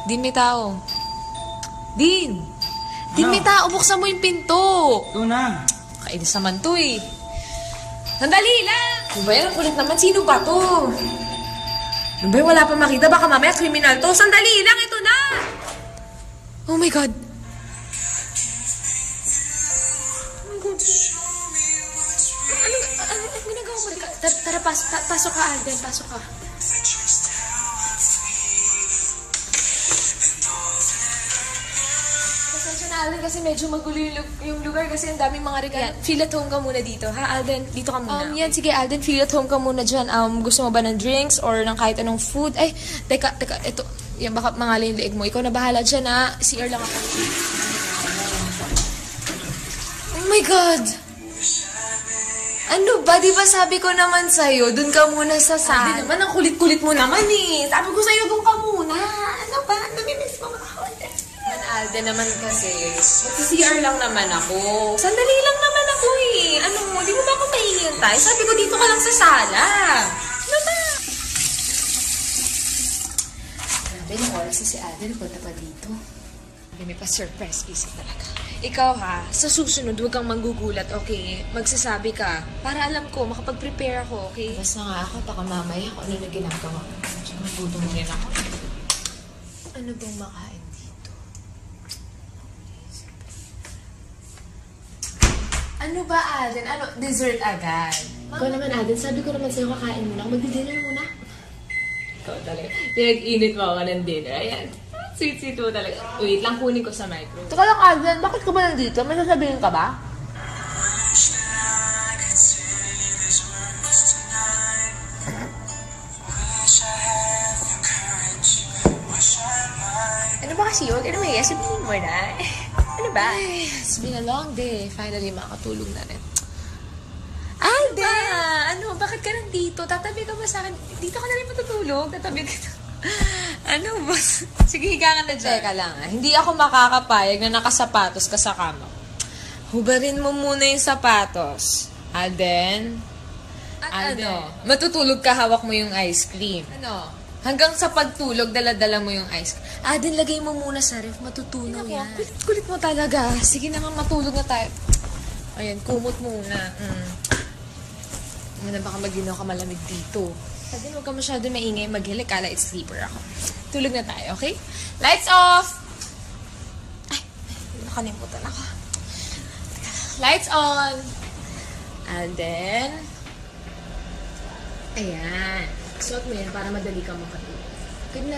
Din, may tao. Din! Din, may tao. Buksan mo yung pinto. Ito na. Kainis naman to eh. Sandali lang! Ano ba yan? Ang kulit naman. Sino ba to? Ano ba yun? Wala pa makita. Baka mamaya kriminal to. Sandali lang! Ito na! Oh my God! Oh my God! Ano ginagawa mo? Tara, pasok ka, Alden. Pasok ka. Pasensya na, Alden, kasi medyo magulo yung lugar kasi ang daming mga regalo. Feel at home ka muna dito, ha, Alden? Dito ka muna. Yan, sige, Alden, feel at home ka muna dyan. Gusto mo ba ng drinks or ng kahit anong food? Ay, teka, ito. Yan, baka mangalay yung leeg mo. Ikaw na bahala dyan, ha? CR lang ako. Oh my God! Ano ba? Di ba sabi ko naman sa'yo, dun ka muna sa sala. Hindi naman, ang kulit-kulit mo naman eh. Sabi ko sa'yo, dun ka muna. Ano ba? Namimiss mo ako. Alden naman kasi, mag-CR lang naman ako. Sandali lang naman ako eh. Ano mo, di mo ba ako maihintay? Sabi ko, dito ka lang sa sala. Ano ba? Grabe, yung oras na si Alden, punta pa dito. May pa-surprise visit talaga. Ikaw ha, sa susunod, huwag kang manggugulat, okay? Magsasabi ka, para alam ko, makapag-prepare ako, okay? Basta nga ako, baka mamaya kung ano na ginagawa ko. Tsaka nagutom rin ako. Ano bang makain dito? Ano ba, Alden? Ano? Dessert agad? Ikaw naman, Aden, sabi ko naman sa'yo, kakain muna. Magdi-dinner muna. Ikaw talaga. Pinag-init mo ako ng dinner. Ayan. Sweet-sweet mo talaga. Wait lang, kunin ko sa micro. Teka lang, Aden, bakit ka ba nandito? May sasabihin ka ba? Ano ba kasi yun? Ano ba yan? Sabihin mo na. Ano ba? Ay, it's been a long day. Finally, makakatulog na rin. Alden! Ano? Bakit ka nandito? Tatabi ka ba sa akin? Dito ka na rin matutulog? Tatabi ka Ano ba? Sige, higa ka na dyan. Teka lang Hindi ako makakapayag na nakasapatos ka sa kama. Hubarin mo muna yung sapatos. Alden? Alden? Matutulog ka, hawak mo yung ice cream. Ano? Hanggang sa pagtulog, dala-dala mo yung ice cream. Alden, lagay mo muna sa ref. Matutunaw yan. Kulit mo talaga. Sige naman, matulog na tayo. Ayan, kumot muna. Ano baka maginaw ka malamig dito. Sabi, huwag ka masyado maingay, maghilik, kala it's sleeper ako. Tulog na tayo, okay? Lights off! Ay, nakalimutan ako. Lights on! And then, ayan. Suot mo yan para madali ka makatulog. Good night.